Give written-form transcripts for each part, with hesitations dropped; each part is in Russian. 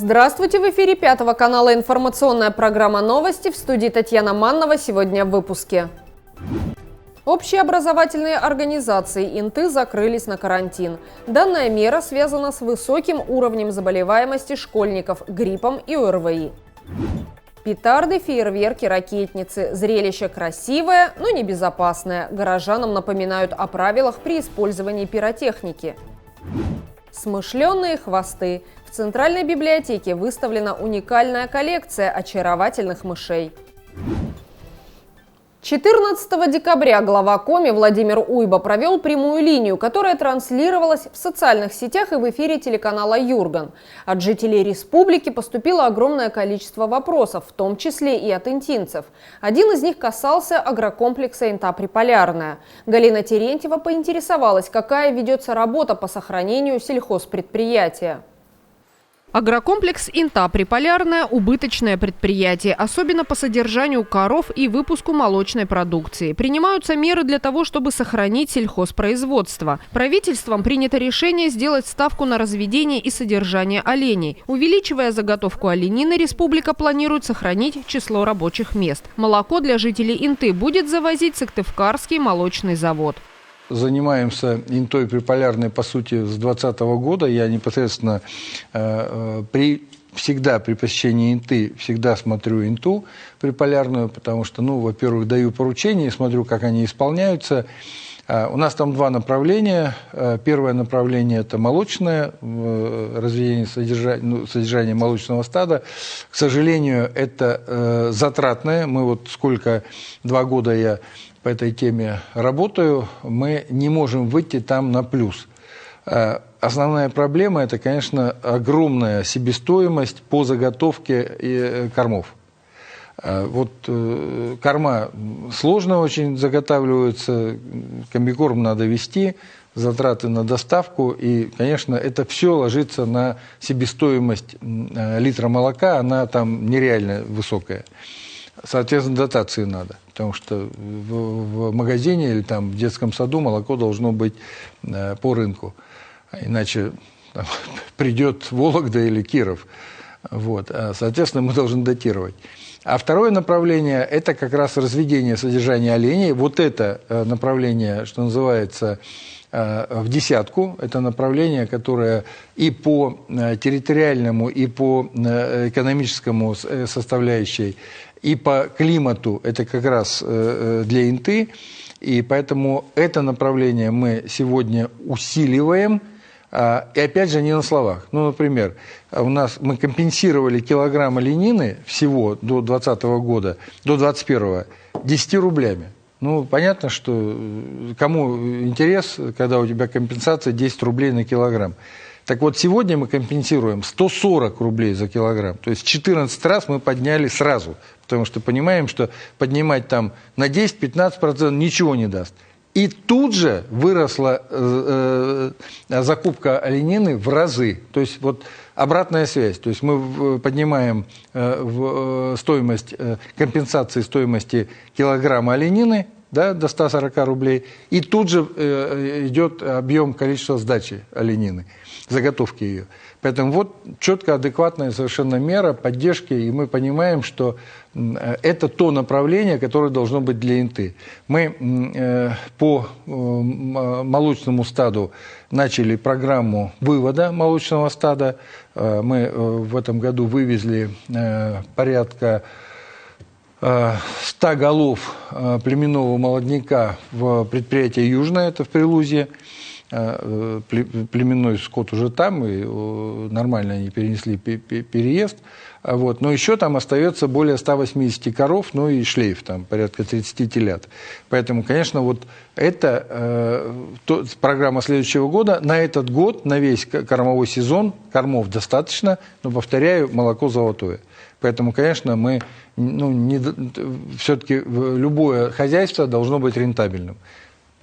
Здравствуйте! В эфире Пятого канала информационная программа «Новости». В студии Татьяна Маннова. Сегодня в выпуске. Общеобразовательные организации ИНТы закрылись на карантин. Данная мера связана с высоким уровнем заболеваемости школьников гриппом и ОРВИ. Петарды, фейерверки, ракетницы. Зрелище красивое, но небезопасное. Горожанам напоминают о правилах при использовании пиротехники. Смышленные хвосты. В Центральной библиотеке выставлена уникальная коллекция очаровательных мышей. 14 декабря глава Коми Владимир Уйба провел прямую линию, которая транслировалась в социальных сетях и в эфире телеканала «Юрган». От жителей республики поступило огромное количество вопросов, в том числе и от интинцев. Один из них касался агрокомплекса «ИНТА Приполярная». Галина Терентьева поинтересовалась, какая ведется работа по сохранению сельхозпредприятия. Агрокомплекс «ИНТА Приполярная» – убыточное предприятие, особенно по содержанию коров и выпуску молочной продукции. Принимаются меры для того, чтобы сохранить сельхозпроизводство. Правительством принято решение сделать ставку на разведение и содержание оленей. Увеличивая заготовку оленины, республика планирует сохранить число рабочих мест. Молоко для жителей ИНТы будет завозить Сыктывкарский молочный завод. Занимаемся ИНТой Приполярной, по сути, с 2020 года. Я непосредственно всегда при посещении ИНТы всегда смотрю ИНТу Приполярную, потому что, во-первых, даю поручения, смотрю, как они исполняются. У нас там два направления. Первое направление – это молочное, разведение, содержание молочного стада. К сожалению, это затратное. Мы 2 года я по этой теме работаю, мы не можем выйти там на плюс. Основная проблема – это, конечно, огромная себестоимость по заготовке кормов. Корма сложно очень заготавливаются, комбикорм надо везти, затраты на доставку, и, конечно, это все ложится на себестоимость литра молока, она там нереально высокая. Соответственно, дотации надо, потому что в магазине или там в детском саду молоко должно быть по рынку, иначе придет Вологда или Киров. Соответственно, мы должны датировать. А второе направление – это как раз разведение содержания оленей. Это направление, что называется, в десятку. Это направление, которое и по территориальному, и по экономическому составляющей, и по климату это как раз для ИНТы. И поэтому это направление мы сегодня усиливаем. И опять же не на словах. Например, мы компенсировали килограмм оленины всего до 2020 года, до 2021 10 рублями. Понятно, что кому интерес, когда у тебя компенсация 10 рублей на килограмм. Так вот, сегодня мы компенсируем 140 рублей за килограмм. То есть 14 раз мы подняли сразу. Потому что понимаем, что поднимать там на 10-15% ничего не даст. И тут же выросла закупка оленины в разы. То есть обратная связь. То есть мы поднимаем стоимость компенсации стоимости килограмма оленины, до 140 рублей. И тут же идет объем количества сдачи оленины, заготовки ее. Поэтому четко адекватная совершенно мера поддержки, и мы понимаем, что это то направление, которое должно быть для ИНТы. Мы по молочному стаду начали программу вывода молочного стада. Мы в этом году вывезли порядка 100 голов племенного молодняка в предприятие «Южное», это в Прилузье. Племенной скот уже там, и нормально они перенесли переезд. Но еще там остается более 180 коров, и шлейф, там порядка 30 телят. Поэтому, конечно, это программа следующего года. На этот год, на весь кормовой сезон, кормов достаточно, но, повторяю, молоко золотое. Поэтому, конечно, мы все-таки любое хозяйство должно быть рентабельным.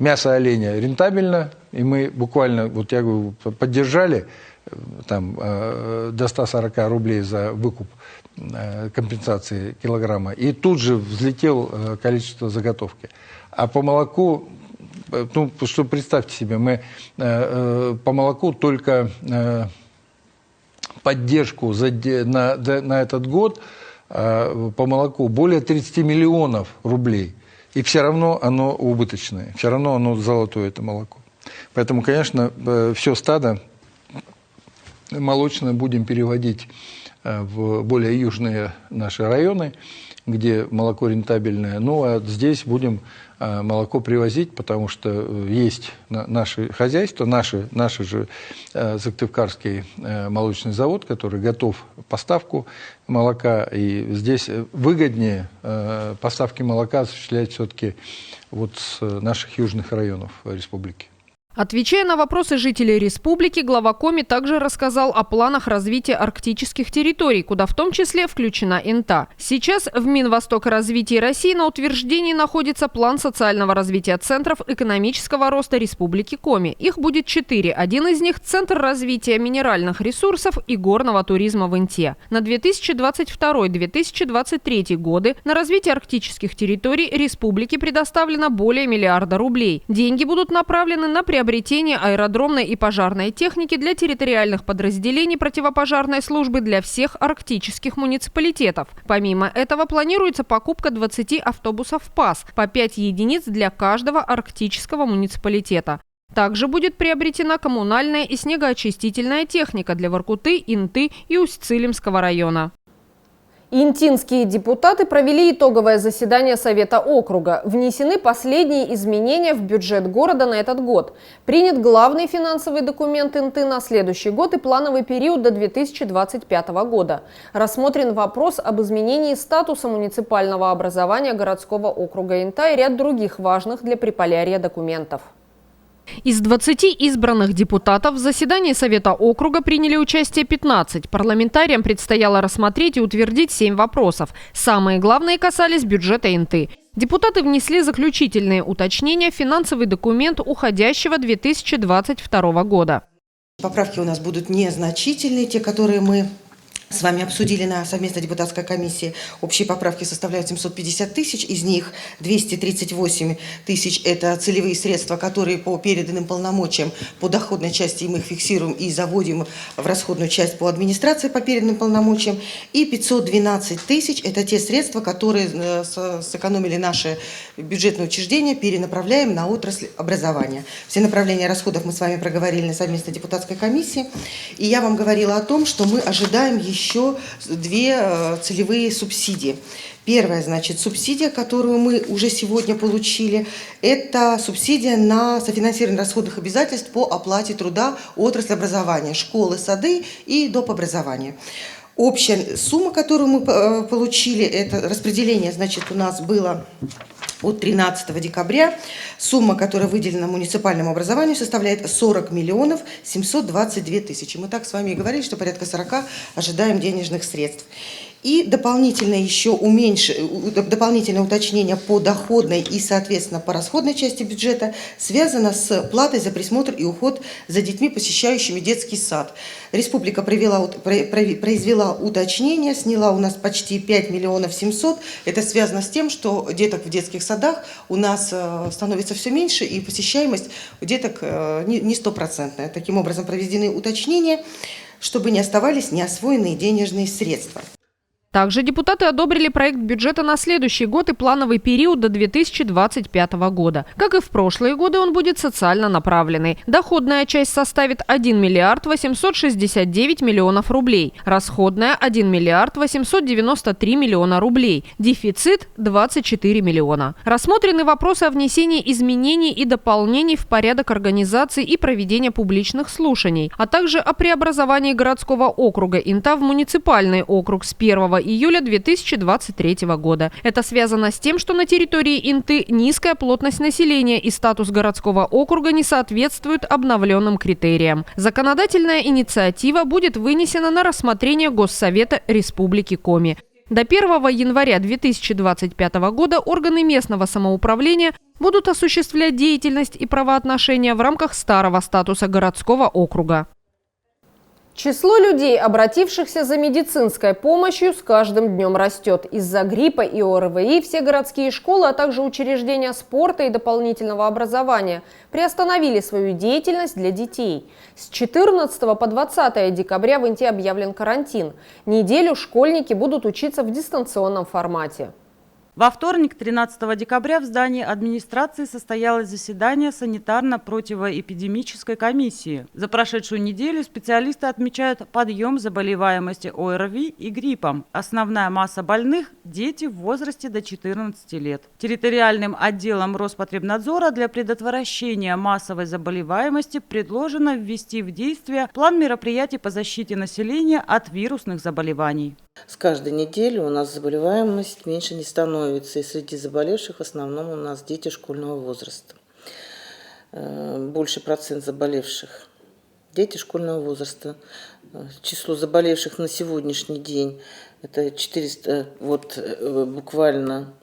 Мясо оленя рентабельно, и мы буквально, я говорю, поддержали до 140 рублей за выкуп компенсации килограмма, и тут же взлетело количество заготовки. А по молоку, представьте себе, мы по молоку только поддержку на этот год по молоку более 30 миллионов рублей. И все равно оно убыточное, все равно оно золотое, это молоко. Поэтому, конечно, все стадо молочное будем переводить в более южные наши районы, где молоко рентабельное. Ну, а здесь будем молоко привозить, потому что есть наши хозяйства, наши же Сыктывкарский молочный завод, который готов к поставку молока. И здесь выгоднее поставки молока осуществлять все-таки вот с наших южных районов республики. Отвечая на вопросы жителей республики, глава Коми также рассказал о планах развития арктических территорий, куда в том числе включена ИНТА. Сейчас в Минвостокразвитии России на утверждении находится план социального развития центров экономического роста Республики Коми. Их будет 4. Один из них – Центр развития минеральных ресурсов и горного туризма в ИНТе. На 2022-2023 годы на развитие арктических территорий республики предоставлено более миллиарда рублей. Деньги будут направлены на приобретение аэродромной и пожарной техники для территориальных подразделений противопожарной службы для всех арктических муниципалитетов. Помимо этого планируется покупка 20 автобусов ПАС, по 5 единиц для каждого арктического муниципалитета. Также будет приобретена коммунальная и снегоочистительная техника для Воркуты, Инты и Усть-Цилимского района. Интинские депутаты провели итоговое заседание Совета округа. Внесены последние изменения в бюджет города на этот год. Принят главный финансовый документ Инты на следующий год и плановый период до 2025 года. Рассмотрен вопрос об изменении статуса муниципального образования городского округа Инта и ряд других важных для Приполярья документов. Из 20 избранных депутатов в заседании Совета округа приняли участие 15. Парламентариям предстояло рассмотреть и утвердить 7 вопросов. Самые главные касались бюджета Инты. Депутаты внесли заключительные уточнения в финансовый документ уходящего 2022 года. Поправки у нас будут незначительные, те, которые мы с вами обсудили на совместной депутатской комиссии. Общие поправки составляют 750 тысяч, из них 238 тысяч – это целевые средства, которые по переданным полномочиям по доходной части мы их фиксируем и заводим в расходную часть по администрации по переданным полномочиям. И 512 тысяч – это те средства, которые сэкономили наши бюджетные учреждения, перенаправляем на отрасль образования. Все направления расходов мы с вами проговорили на совместной депутатской комиссии. И я вам говорила о том, что мы ожидаем еще 2 целевые субсидии. Первая, значит, субсидия, которую мы уже сегодня получили, это субсидия на софинансирование расходных обязательств по оплате труда отрасли образования, школы, сады и доп. Образования. Общая сумма, которую мы получили, это распределение, значит, у нас было от 13 декабря. Сумма, которая выделена муниципальному образованию, составляет 40 миллионов 722 тысячи. Мы так с вами и говорили, что порядка 40 ожидаем денежных средств. И дополнительное уточнение по доходной и, соответственно, по расходной части бюджета связано с платой за присмотр и уход за детьми, посещающими детский сад. Республика произвела уточнение, сняла у нас почти 5 миллионов 700. Это связано с тем, что деток в детских садах у нас становится все меньше, и посещаемость деток не стопроцентная. Таким образом, проведены уточнения, чтобы не оставались неосвоенные денежные средства. Также депутаты одобрили проект бюджета на следующий год и плановый период до 2025 года. Как и в прошлые годы, он будет социально направленный. Доходная часть составит 1 миллиард 869 миллионов рублей. Расходная – 1 миллиард 893 миллиона рублей. Дефицит – 24 миллиона. Рассмотрены вопросы о внесении изменений и дополнений в порядок организации и проведения публичных слушаний, а также о преобразовании городского округа Инта в муниципальный округ с 1 июля 2023 года. Это связано с тем, что на территории Инты низкая плотность населения и статус городского округа не соответствуют обновленным критериям. Законодательная инициатива будет вынесена на рассмотрение Госсовета Республики Коми. До 1 января 2025 года органы местного самоуправления будут осуществлять деятельность и правоотношения в рамках старого статуса городского округа. Число людей, обратившихся за медицинской помощью, с каждым днем растет. Из-за гриппа и ОРВИ все городские школы, а также учреждения спорта и дополнительного образования приостановили свою деятельность для детей. С 14 по 20 декабря в Инте объявлен карантин. Неделю школьники будут учиться в дистанционном формате. Во вторник, 13 декабря, в здании администрации состоялось заседание санитарно-противоэпидемической комиссии. За прошедшую неделю специалисты отмечают подъем заболеваемости ОРВИ и гриппом. Основная масса больных – дети в возрасте до 14 лет. Территориальным отделом Роспотребнадзора для предотвращения массовой заболеваемости предложено ввести в действие план мероприятий по защите населения от вирусных заболеваний. С каждой недели у нас заболеваемость меньше не становится, и среди заболевших в основном у нас дети школьного возраста. Больше процент заболевших – дети школьного возраста. Число заболевших на сегодняшний день – это 400, буквально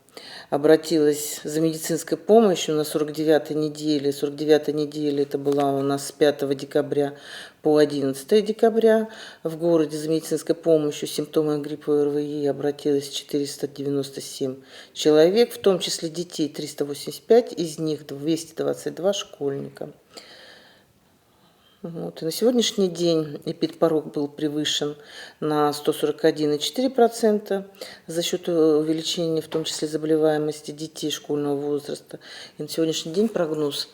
обратилась за медицинской помощью на 49-й неделе. 49-я неделя это была у нас с 5 декабря по 11 декабря. В городе за медицинской помощью с симптомами гриппа и ОРВИ обратилось 497 человек, в том числе детей 385, из них 222 школьника. И на сегодняшний день эпидпорог был превышен на 141,4% за счет увеличения, в том числе заболеваемости детей школьного возраста. И на сегодняшний день прогноз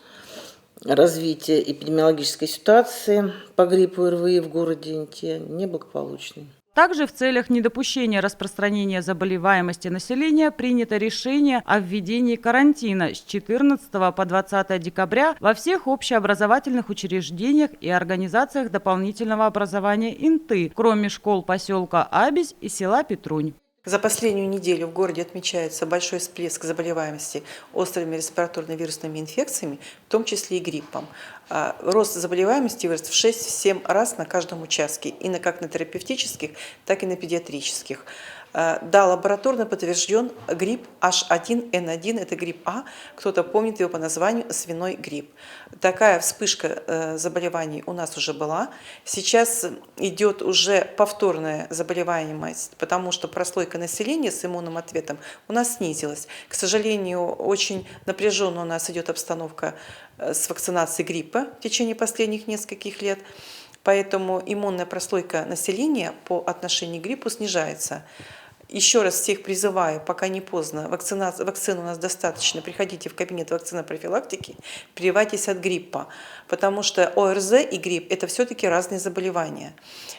развития эпидемиологической ситуации по гриппу и ОРВИ в городе Инте неблагополучный. Также в целях недопущения распространения заболеваемости населения принято решение о введении карантина с 14 по 20 декабря во всех общеобразовательных учреждениях и организациях дополнительного образования Инты, кроме школ поселка Абись и села Петрунь. За последнюю неделю в городе отмечается большой всплеск заболеваемости острыми респираторно-вирусными инфекциями, в том числе и гриппом. Рост заболеваемости вырос в 6-7 раз на каждом участке, и как на терапевтических, так и на педиатрических. Да, лабораторно подтвержден грипп H1N1, это грипп А, кто-то помнит его по названию свиной грипп. Такая вспышка заболеваний у нас уже была. Сейчас идет уже повторная заболеваемость, потому что прослойка населения с иммунным ответом у нас снизилась. К сожалению, очень напряженно у нас идет обстановка с вакцинацией гриппа в течение последних нескольких лет. Поэтому иммунная прослойка населения по отношению к гриппу снижается. Еще раз всех призываю, пока не поздно, вакцин у нас достаточно, приходите в кабинет вакцинопрофилактики, прививайтесь от гриппа, потому что ОРЗ и грипп – это все-таки разные заболевания.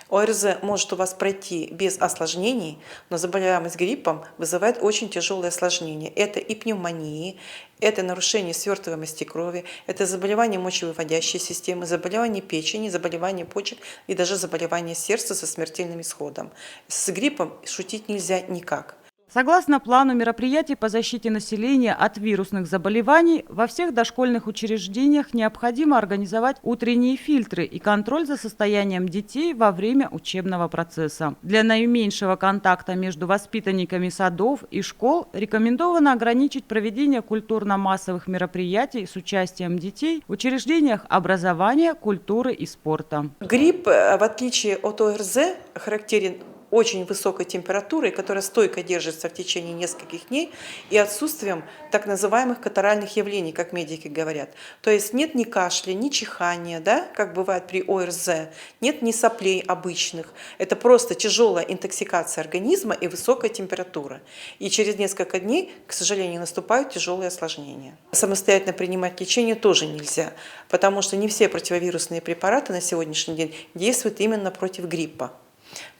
ОРЗ может у вас пройти без осложнений, но заболеваемость гриппом вызывает очень тяжелые осложнения. Это и пневмонии, это нарушение свертываемости крови, это заболевание мочевыводящей системы, заболевание печени, заболевание почек и даже заболевание сердца со смертельным исходом. С гриппом шутить нельзя никак. Согласно плану мероприятий по защите населения от вирусных заболеваний, во всех дошкольных учреждениях необходимо организовать утренние фильтры и контроль за состоянием детей во время учебного процесса. Для наименьшего контакта между воспитанниками садов и школ рекомендовано ограничить проведение культурно-массовых мероприятий с участием детей в учреждениях образования, культуры и спорта. Грипп, в отличие от ОРЗ, характерен очень высокой температурой, которая стойко держится в течение нескольких дней, и отсутствием так называемых катаральных явлений, как медики говорят. То есть нет ни кашля, ни чихания, да, как бывает при ОРЗ, нет ни соплей обычных. Это просто тяжелая интоксикация организма и высокая температура. И через несколько дней, к сожалению, наступают тяжелые осложнения. Самостоятельно принимать лечение тоже нельзя, потому что не все противовирусные препараты на сегодняшний день действуют именно против гриппа.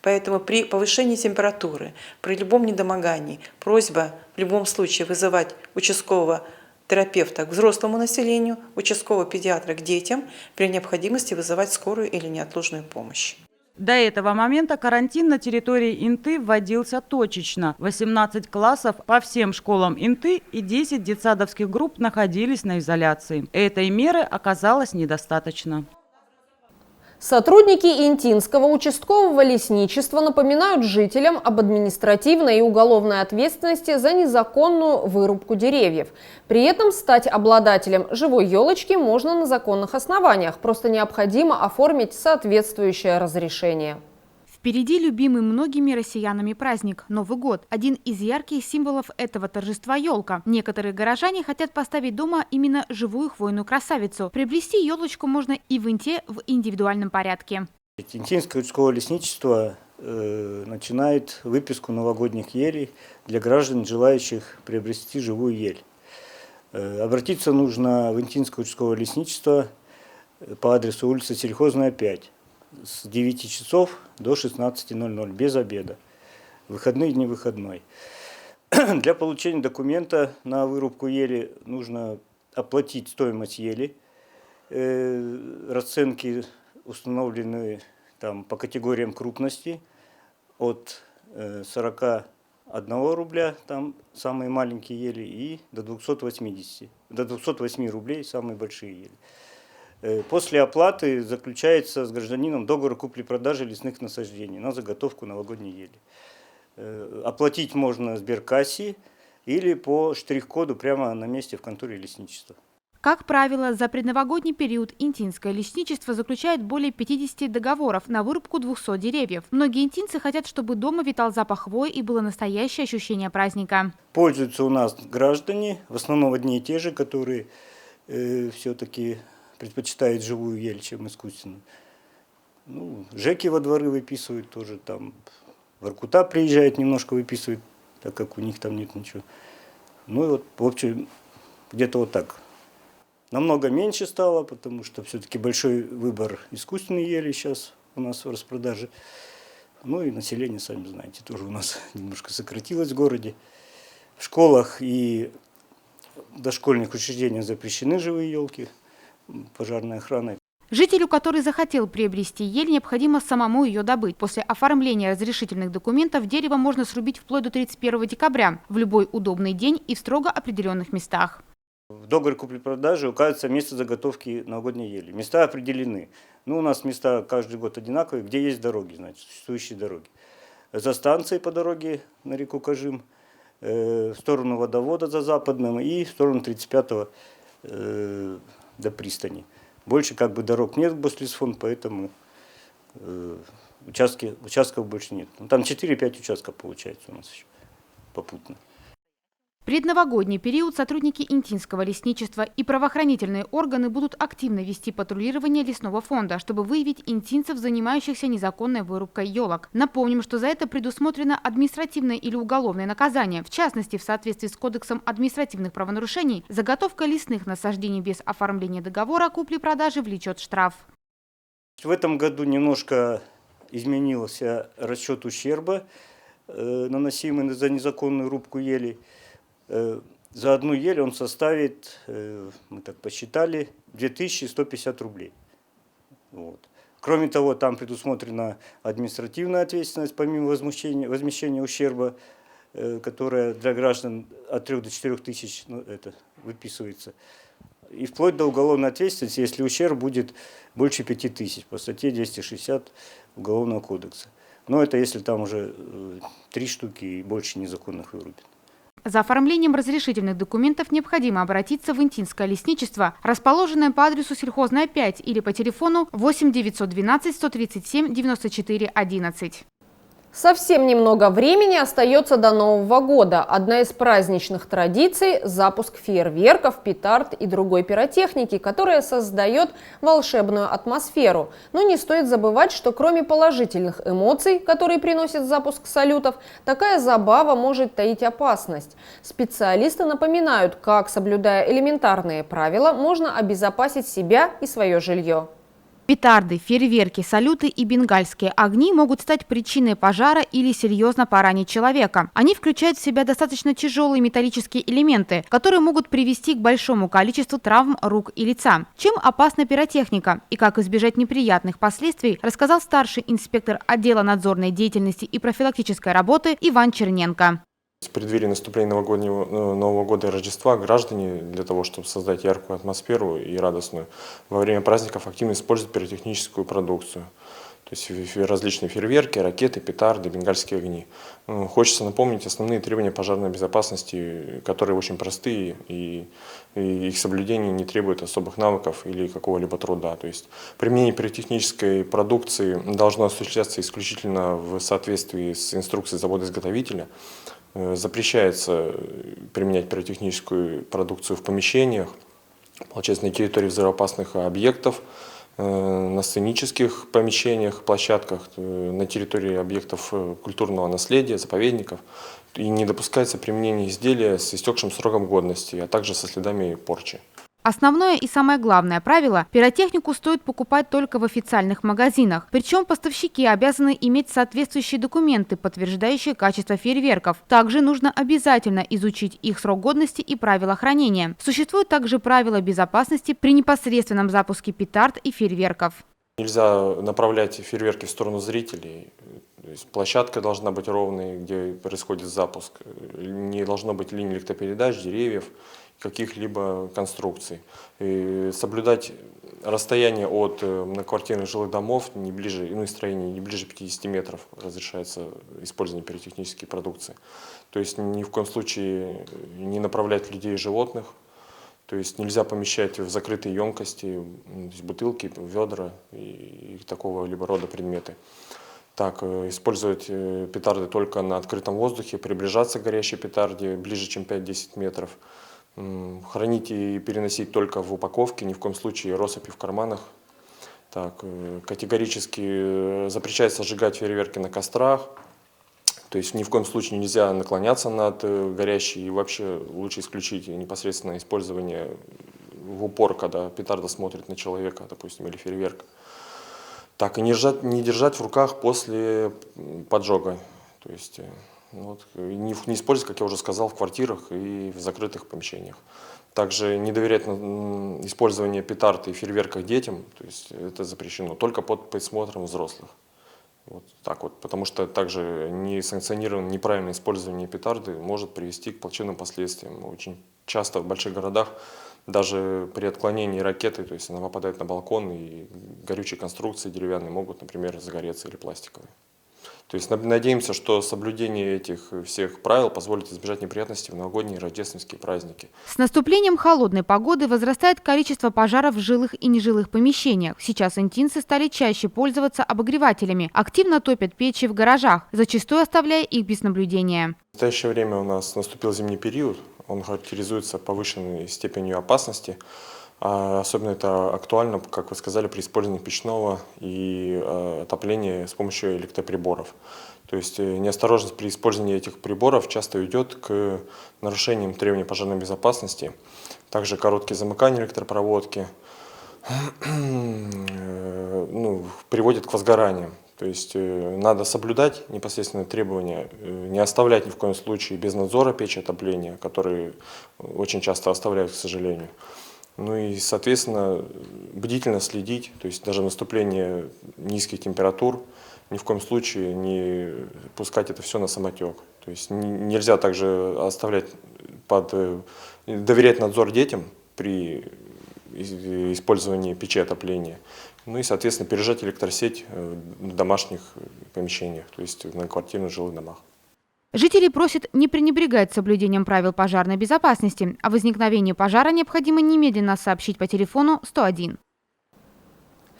Поэтому при повышении температуры, при любом недомогании, просьба в любом случае вызывать участкового терапевта к взрослому населению, участкового педиатра к детям, при необходимости вызывать скорую или неотложную помощь. До этого момента карантин на территории Инты вводился точечно. 18 классов по всем школам Инты и 10 детсадовских групп находились на изоляции. Этой меры оказалось недостаточно. Сотрудники Интинского участкового лесничества напоминают жителям об административной и уголовной ответственности за незаконную вырубку деревьев. При этом стать обладателем живой елочки можно на законных основаниях, просто необходимо оформить соответствующее разрешение. Впереди любимый многими россиянами праздник – Новый год. Один из ярких символов этого торжества – елка. Некоторые горожане хотят поставить дома именно живую хвойную красавицу. Приобрести елочку можно и в Инте в индивидуальном порядке. Интинское участковое лесничество начинает выписку новогодних елей для граждан, желающих приобрести живую ель. Обратиться нужно в Интинское участковое лесничество по адресу улица Сельхозная, 5. С 9 часов до 16:00, без обеда. Выходные дни выходной. Для получения документа на вырубку ели нужно оплатить стоимость ели. Расценки установлены там, по категориям крупности от 41 рубля, там самые маленькие ели, и до 208 рублей самые большие ели. После оплаты заключается с гражданином договор купли-продажи лесных насаждений на заготовку новогодней ели. Оплатить можно в сберкассе или по штрих-коду прямо на месте в конторе лесничества. Как правило, за предновогодний период Интинское лесничество заключает более 50 договоров на вырубку 200 деревьев. Многие интинцы хотят, чтобы дома витал запах хвои и было настоящее ощущение праздника. Пользуются у нас граждане, в основном одни и те же, которые все-таки предпочитают живую ель, чем искусственную. Ну, жеки во дворы выписывают тоже, там Воркута приезжает, немножко выписывает, так как у них там нет ничего. Ну и вот, в общем, где-то вот так. Намного меньше стало, потому что все-таки большой выбор искусственной ели сейчас у нас в распродаже. Ну и население, сами знаете, тоже у нас немножко сократилось в городе. В школах и дошкольных учреждениях запрещены живые елки пожарной охраной. Жителю, который захотел приобрести ель, необходимо самому ее добыть. После оформления разрешительных документов дерево можно срубить вплоть до 31 декабря, в любой удобный день и в строго определенных местах. В договоре купли-продажи указывается место заготовки новогодней ели. Места определены. Ну, у нас места каждый год одинаковые, где есть дороги, значит, существующие дороги. За станцией по дороге на реку Кажим, в сторону водовода за Западным и в сторону 35-го до пристани. Больше как бы дорог нет в Гослесфонд, поэтому участков больше нет. Ну, там 4-5 участков получается у нас еще попутно. В предновогодний период сотрудники Интинского лесничества и правоохранительные органы будут активно вести патрулирование лесного фонда, чтобы выявить интинцев, занимающихся незаконной вырубкой елок. Напомним, что за это предусмотрено административное или уголовное наказание. В частности, в соответствии с Кодексом административных правонарушений, заготовка лесных насаждений без оформления договора о купле-продаже влечет штраф. В этом году немножко изменился расчет ущерба, наносимый за незаконную рубку ели. За одну ель он составит, мы так посчитали, 2150 рублей. Вот. Кроме того, там предусмотрена административная ответственность, помимо возмещения ущерба, которая для граждан от 3 до 4 тысяч это выписывается. И вплоть до уголовной ответственности, если ущерб будет больше 5000 по статье 260 Уголовного кодекса. Но это если там уже 3 штуки и больше незаконных вырубят. За оформлением разрешительных документов необходимо обратиться в Интинское лесничество, расположенное по адресу Сельхозная, 5 или по телефону 8 912 137 94 11. Совсем немного времени остается до Нового года. Одна из праздничных традиций – запуск фейерверков, петард и другой пиротехники, которая создает волшебную атмосферу. Но не стоит забывать, что кроме положительных эмоций, которые приносит запуск салютов, такая забава может таить опасность. Специалисты напоминают, как, соблюдая элементарные правила, можно обезопасить себя и свое жилье. Петарды, фейерверки, салюты и бенгальские огни могут стать причиной пожара или серьезно поранить человека. Они включают в себя достаточно тяжелые металлические элементы, которые могут привести к большому количеству травм рук и лица. Чем опасна пиротехника и как избежать неприятных последствий, рассказал старший инспектор отдела надзорной деятельности и профилактической работы Иван Черненко. В преддверии наступления Нового года и Рождества граждане для того, чтобы создать яркую атмосферу и радостную, во время праздников активно используют пиротехническую продукцию. То есть различные фейерверки, ракеты, петарды, бенгальские огни. Хочется напомнить основные требования пожарной безопасности, которые очень простые, и их соблюдение не требует особых навыков или какого-либо труда. То есть применение пиротехнической продукции должно осуществляться исключительно в соответствии с инструкцией завода-изготовителя. Запрещается применять пиротехническую продукцию в помещениях, получается, на территории взрывоопасных объектов, на сценических помещениях, площадках, на территории объектов культурного наследия, заповедников. И не допускается применение изделия с истекшим сроком годности, а также со следами порчи. Основное и самое главное правило – пиротехнику стоит покупать только в официальных магазинах. Причем поставщики обязаны иметь соответствующие документы, подтверждающие качество фейерверков. Также нужно обязательно изучить их срок годности и правила хранения. Существуют также правила безопасности при непосредственном запуске петард и фейерверков. Нельзя направлять фейерверки в сторону зрителей. То есть площадка должна быть ровной, где происходит запуск. Не должно быть линий электропередач, деревьев, каких-либо конструкций. И соблюдать расстояние от многоквартирных жилых домов не ближе, и строений не ближе 50 метров разрешается использование пиротехнической продукции. То есть ни в коем случае не направлять людей и животных. То есть нельзя помещать в закрытые емкости, бутылки, ведра и такого либо рода предметы. Так, использовать петарды только на открытом воздухе, приближаться к горящей петарде ближе, чем 5-10 метров. Хранить и переносить только в упаковке, ни в коем случае россыпи в карманах. Так, категорически запрещается сжигать фейерверки на кострах. То есть ни в коем случае нельзя наклоняться над горящей, и вообще лучше исключить непосредственно использование в упор, когда петарда смотрит на человека, допустим, или фейерверк. Так, и не держать в руках после поджога. То есть не использовать, как я уже сказал, в квартирах и в закрытых помещениях. Также не доверять использование петард и фейерверков детям, то есть это запрещено, только под присмотром взрослых. Вот так вот, потому что также несанкционированное неправильное использование петарды может привести к плачевным последствиям. Очень часто в больших городах даже при отклонении ракеты, то есть она попадает на балкон, и горючие конструкции деревянные могут, например, загореться или пластиковые. То есть надеемся, что соблюдение этих всех правил позволит избежать неприятностей в новогодние и рождественские праздники. С наступлением холодной погоды возрастает количество пожаров в жилых и нежилых помещениях. Сейчас интинцы стали чаще пользоваться обогревателями, активно топят печи в гаражах, зачастую оставляя их без наблюдения. В настоящее время у нас наступил зимний период, он характеризуется повышенной степенью опасности. Особенно это актуально, как вы сказали, при использовании печного и отопления с помощью электроприборов. То есть неосторожность при использовании этих приборов часто ведет к нарушениям требований пожарной безопасности. Также короткие замыкания электропроводки приводят к возгораниям. То есть надо соблюдать непосредственно требования, не оставлять ни в коем случае без надзора печи отопления, которые очень часто оставляют, к сожалению. Ну и, соответственно, бдительно следить, то есть даже наступление низких температур, ни в коем случае не пускать это все на самотек. То есть нельзя также доверять надзор детям при использовании печи отопления. Ну и, соответственно, пережать электросеть в домашних помещениях, то есть в многоквартирных жилых домах. Жители просят не пренебрегать соблюдением правил пожарной безопасности. О возникновении пожара необходимо немедленно сообщить по телефону 101.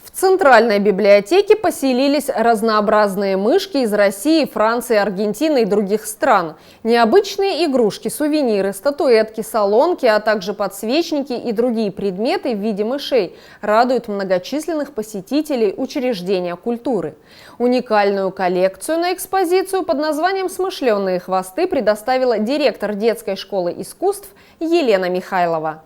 В Центральной библиотеке поселились разнообразные мышки из России, Франции, Аргентины и других стран. Необычные игрушки, сувениры, статуэтки, солонки, а также подсвечники и другие предметы в виде мышей радуют многочисленных посетителей учреждения культуры. Уникальную коллекцию на экспозицию под названием «Смышленые хвосты» предоставила директор детской школы искусств Елена Михайлова.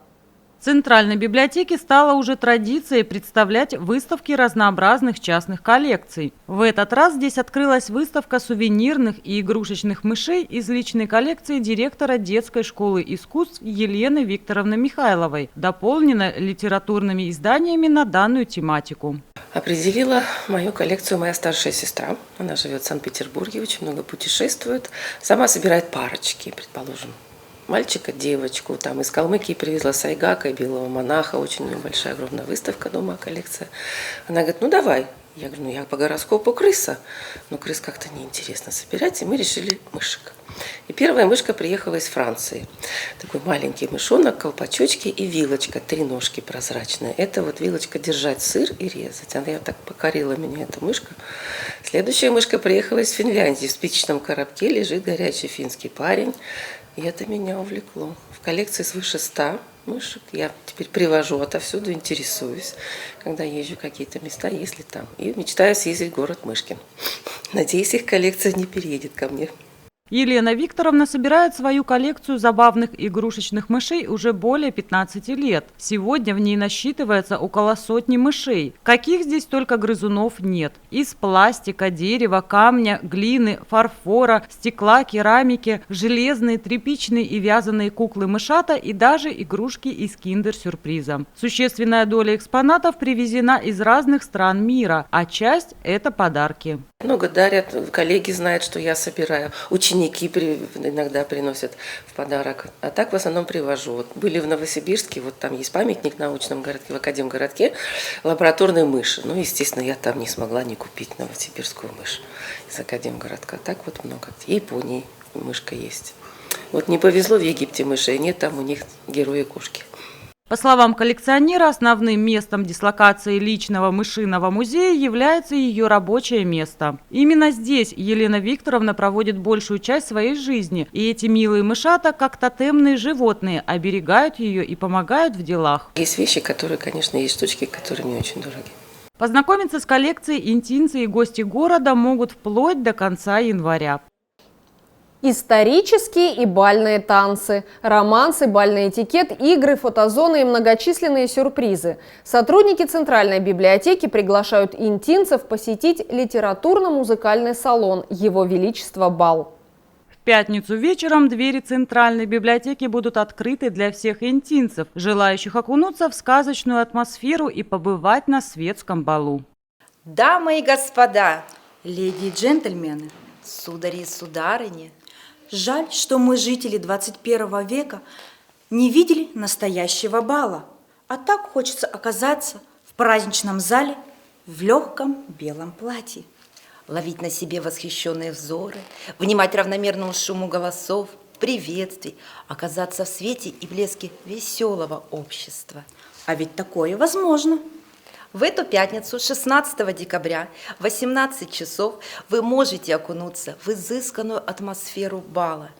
В Центральной библиотеке стало уже традицией представлять выставки разнообразных частных коллекций. В этот раз здесь открылась выставка сувенирных и игрушечных мышей из личной коллекции директора детской школы искусств Елены Викторовны Михайловой, дополнена литературными изданиями на данную тематику. Определила мою коллекцию моя старшая сестра. Она живет в Санкт-Петербурге, очень много путешествует. Сама собирает парочки, предположим. Мальчика, девочку, там из Калмыкии привезла сайгака и белого монаха, очень большая, огромная выставка дома, коллекция. Она говорит, ну давай. Я говорю, ну я по гороскопу крыса, но крыс как-то неинтересно собирать, и мы решили мышек. И первая мышка приехала из Франции. Такой маленький мышонок, колпачочки и вилочка, 3 ножки прозрачные. Это вот вилочка держать сыр и резать. Она так покорила меня, эта мышка. Следующая мышка приехала из Финляндии. В спичечном коробке лежит горячий финский парень. И это меня увлекло. В коллекции свыше 100 мышек. Я теперь привожу отовсюду, интересуюсь, когда езжу в какие-то места, если там. И мечтаю съездить в город Мышкин. Надеюсь, их коллекция не переедет ко мне. Елена Викторовна собирает свою коллекцию забавных игрушечных мышей уже более 15 лет. Сегодня в ней насчитывается около 100 мышей. Каких здесь только грызунов нет. Из пластика, дерева, камня, глины, фарфора, стекла, керамики, железные, тряпичные и вязаные куклы-мышата и даже игрушки из киндер-сюрприза. Существенная доля экспонатов привезена из разных стран мира, а часть – это подарки. Много дарят, коллеги знают, что я собираю. Ученики иногда приносят в подарок. А так в основном привожу. Вот были в Новосибирске, вот там есть памятник в научном городке, в Академгородке, лабораторной мыши. Ну, естественно, я там не смогла не купить новосибирскую мышь из Академгородка. Так вот много. В Японии мышка есть. Вот не повезло в Египте мышей, нет там у них герои-кошки. По словам коллекционера, основным местом дислокации личного мышиного музея является ее рабочее место. Именно здесь Елена Викторовна проводит большую часть своей жизни, и эти милые мышата, как тотемные животные, оберегают ее и помогают в делах. Есть вещи, которые, конечно, есть штучки, которые мне очень дороги. Познакомиться с коллекцией интинцы и гости города могут вплоть до конца января. Исторические и бальные танцы, романсы, бальный этикет, игры, фотозоны и многочисленные сюрпризы. Сотрудники Центральной библиотеки приглашают интинцев посетить литературно-музыкальный салон «Его Величество Бал». В пятницу вечером двери Центральной библиотеки будут открыты для всех интинцев, желающих окунуться в сказочную атмосферу и побывать на светском балу. Дамы и господа, леди и джентльмены, судари и сударыни, жаль, что мы, жители 21 века, не видели настоящего бала. А так хочется оказаться в праздничном зале в легком белом платье. Ловить на себе восхищенные взоры, внимать равномерному шуму голосов, приветствий, оказаться в свете и блеске веселого общества. А ведь такое возможно. В эту пятницу, 16 декабря, в 18 часов, вы можете окунуться в изысканную атмосферу бала.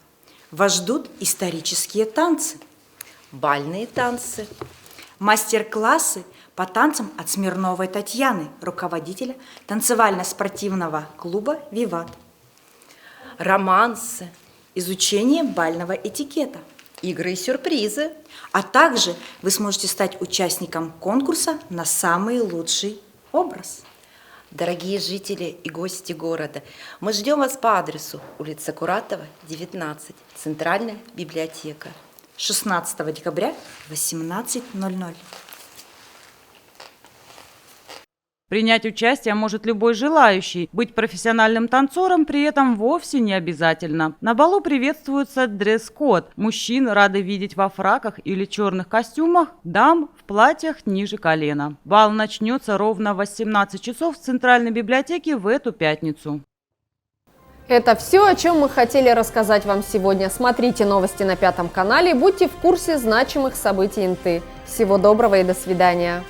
Вас ждут исторические танцы, бальные танцы, мастер-классы по танцам от Смирновой Татьяны, руководителя танцевально-спортивного клуба «Виват», романсы, изучение бального этикета, игры и сюрпризы. А также вы сможете стать участником конкурса на самый лучший образ. Дорогие жители и гости города, мы ждем вас по адресу улица Куратова, 19, Центральная библиотека. 16 декабря в 18:00. Принять участие может любой желающий. Быть профессиональным танцором при этом вовсе не обязательно. На балу приветствуется дресс-код. Мужчин рады видеть во фраках или черных костюмах, дам в платьях ниже колена. Бал начнется ровно в 18 часов в Центральной библиотеке в эту пятницу. Это все, о чем мы хотели рассказать вам сегодня. Смотрите новости на 5 канале, будьте в курсе значимых событий Инты. Всего доброго и до свидания.